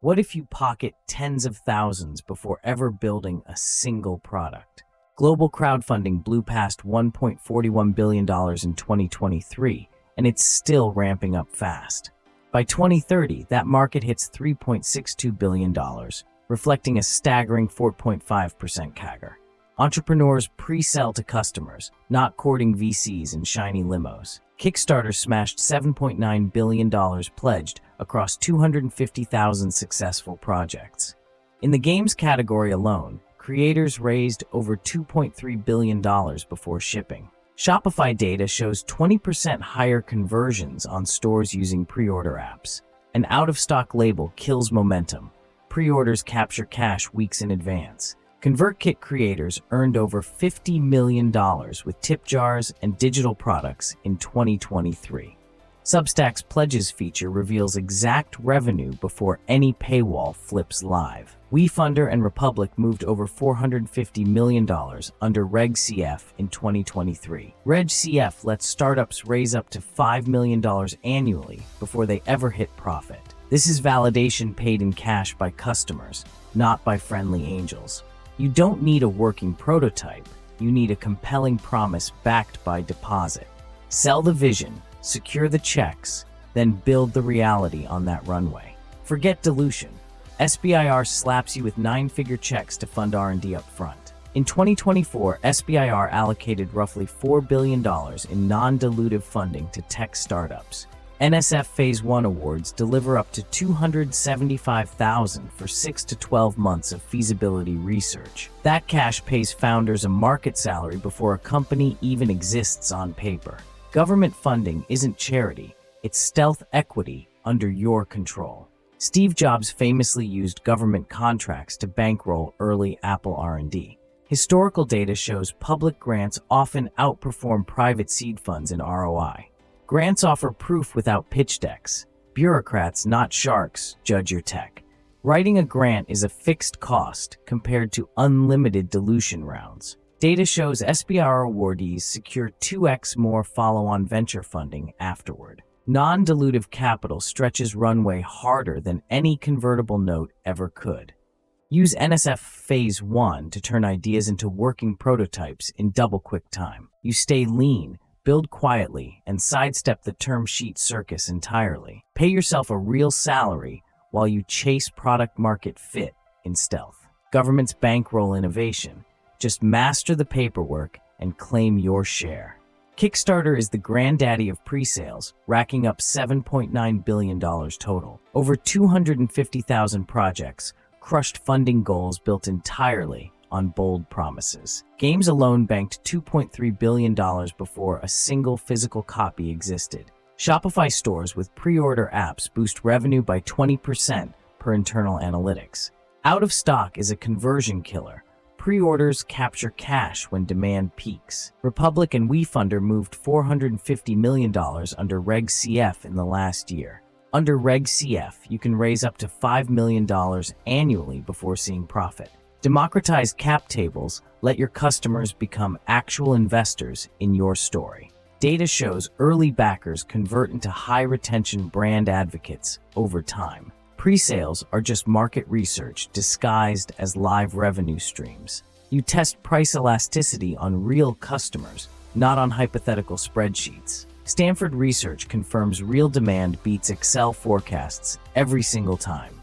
What if you pocket tens of thousands before ever building a single product? Global crowdfunding blew past $1.41 billion in 2023, and it's still ramping up fast. By 2030, that market hits $3.62 billion, reflecting a staggering 4.5% CAGR. Entrepreneurs pre-sell to customers, not courting VCs in shiny limos. Kickstarter smashed $7.9 billion pledged across 250,000 successful projects. In the games category alone, creators raised over $2.3 billion before shipping. Shopify data shows 20% higher conversions on stores using pre-order apps. An out-of-stock label kills momentum. Pre-orders capture cash weeks in advance. ConvertKit creators earned over $50 million with tip jars and digital products in 2023. Substack's Pledges feature reveals exact revenue before any paywall flips live. WeFunder and Republic moved over $450 million under Reg CF in 2023. Reg CF lets startups raise up to $5 million annually before they ever hit profit. This is validation paid in cash by customers, not by friendly angels. You don't need a working prototype, you need a compelling promise backed by deposit. Sell the vision, secure the checks, then build the reality on that runway. Forget dilution. SBIR slaps you with 9-figure checks to fund R&D up front. In 2024, SBIR allocated roughly $4 billion in non-dilutive funding to tech startups. NSF Phase 1 awards deliver up to $275,000 for 6 to 12 months of feasibility research. That cash pays founders a market salary before a company even exists on paper. Government funding isn't charity, it's stealth equity under your control. Steve Jobs famously used government contracts to bankroll early Apple R&D. Historical data shows public grants often outperform private seed funds in ROI. Grants offer proof without pitch decks. Bureaucrats, not sharks, judge your tech. Writing a grant is a fixed cost compared to unlimited dilution rounds. Data shows SBIR awardees secure 2x more follow-on venture funding afterward. Non-dilutive capital stretches runway harder than any convertible note ever could. Use NSF Phase 1 to turn ideas into working prototypes in double-quick time. You stay lean, build quietly, and sidestep the term sheet circus entirely. Pay yourself a real salary while you chase product-market fit in stealth. Governments bankroll innovation. Just master the paperwork and claim your share. Kickstarter is the granddaddy of pre-sales, racking up $7.9 billion total. Over 250,000 projects crushed funding goals built entirely on bold promises. Games alone banked $2.3 billion before a single physical copy existed. Shopify stores with pre-order apps boost revenue by 20% per internal analytics. Out of stock is a conversion killer. Pre-orders capture cash when demand peaks. Republic and WeFunder moved $450 million under Reg CF in the last year. Under Reg CF, you can raise up to $5 million annually before seeing profit. Democratize cap tables, let your customers become actual investors in your story. Data shows early backers convert into high-retention brand advocates over time. Pre-sales are just market research disguised as live revenue streams. You test price elasticity on real customers, not on hypothetical spreadsheets. Stanford research confirms real demand beats Excel forecasts every single time.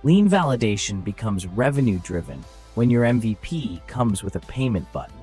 Lean validation becomes revenue-driven when your MVP comes with a payment button.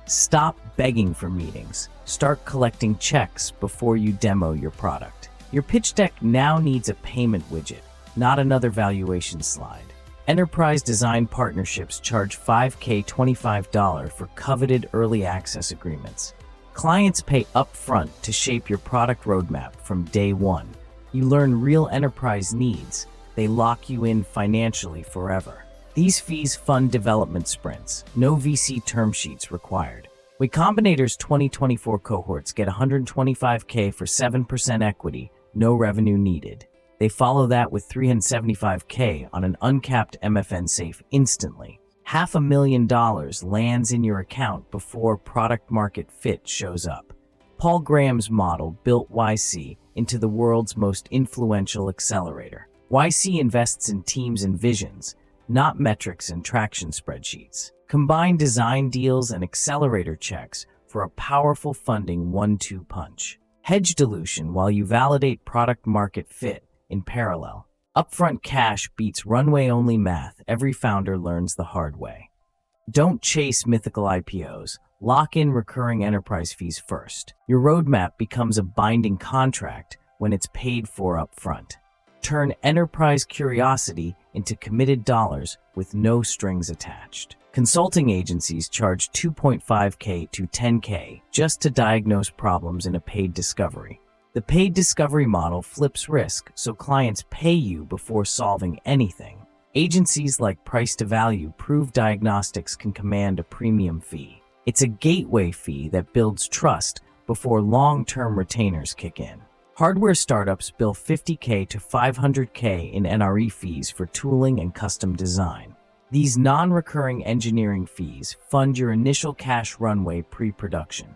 Stop begging for meetings. Start collecting checks before you demo your product. Your pitch deck now needs a payment widget, not another valuation slide. Enterprise design partnerships charge $5K $25 for coveted early access agreements. Clients pay upfront to shape your product roadmap from day one. You learn real enterprise needs. They lock you in financially forever. These fees fund development sprints. No VC term sheets required. Y Combinator's 2024 cohorts get $125K for 7% equity, no revenue needed. They follow that with $375K on an uncapped MFN safe instantly. $500,000 lands in your account before product market fit shows up. Paul Graham's model built YC into the world's most influential accelerator. YC invests in teams and visions, not metrics and traction spreadsheets. Combine design deals and accelerator checks for a powerful funding 1-2 punch. Hedge dilution while you validate product market fit in parallel. Upfront cash beats runway-only math. Every founder learns the hard way. Don't chase mythical IPOs. Lock in recurring enterprise fees first. Your roadmap becomes a binding contract when it's paid for upfront. Turn enterprise curiosity into committed dollars with no strings attached. Consulting agencies charge $2.5K to $10K just to diagnose problems in a paid discovery. The paid discovery model flips risk, so clients pay you before solving anything. Agencies like Price to Value prove diagnostics can command a premium fee. It's a gateway fee that builds trust before long-term retainers kick in. Hardware startups bill $50K to $500K in NRE fees for tooling and custom design. These non-recurring engineering fees fund your initial cash runway pre-production.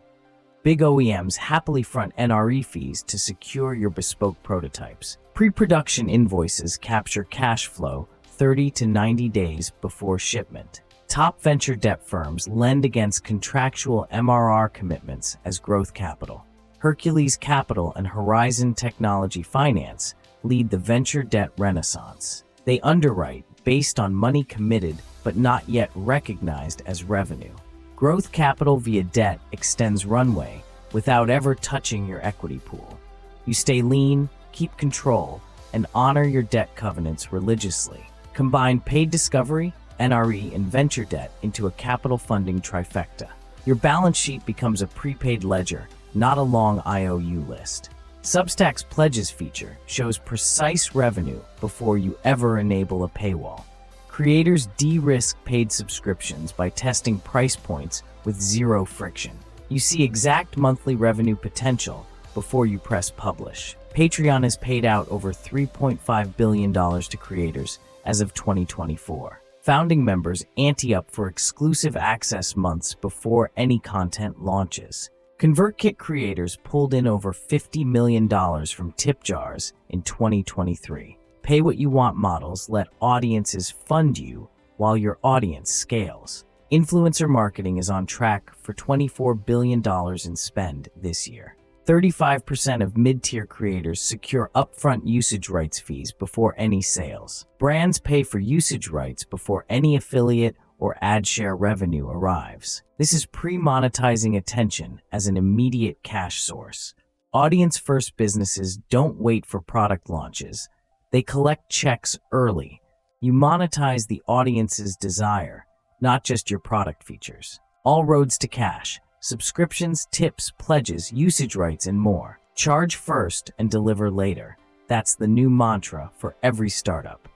Big OEMs happily front NRE fees to secure your bespoke prototypes. Pre-production invoices capture cash flow 30 to 90 days before shipment. Top venture debt firms lend against contractual MRR commitments as growth capital. Hercules Capital and Horizon Technology Finance lead the venture debt renaissance. They underwrite based on money committed but not yet recognized as revenue. Growth capital via debt extends runway without ever touching your equity pool. You stay lean, keep control, and honor your debt covenants religiously. Combine paid discovery, NRE, and venture debt into a capital funding trifecta. Your balance sheet becomes a prepaid ledger, not a long IOU list. Substack's Pledges feature shows precise revenue before you ever enable a paywall. Creators de-risk paid subscriptions by testing price points with zero friction. You see exact monthly revenue potential before you press publish. Patreon has paid out over $3.5 billion to creators as of 2024. Founding members ante up for exclusive access months before any content launches. ConvertKit creators pulled in over $50 million from tip jars in 2023. Pay what you want models let audiences fund you while your audience scales. Influencer marketing is on track for $24 billion in spend this year. 35% of mid-tier creators secure upfront usage rights fees before any sales. Brands pay for usage rights before any affiliate or ad share revenue arrives. This is pre-monetizing attention as an immediate cash source. Audience-first businesses don't wait for product launches. They collect checks early. You monetize the audience's desire, not just your product features. All roads to cash. Subscriptions, tips, pledges, usage rights, and more. Charge first and deliver later. That's the new mantra for every startup.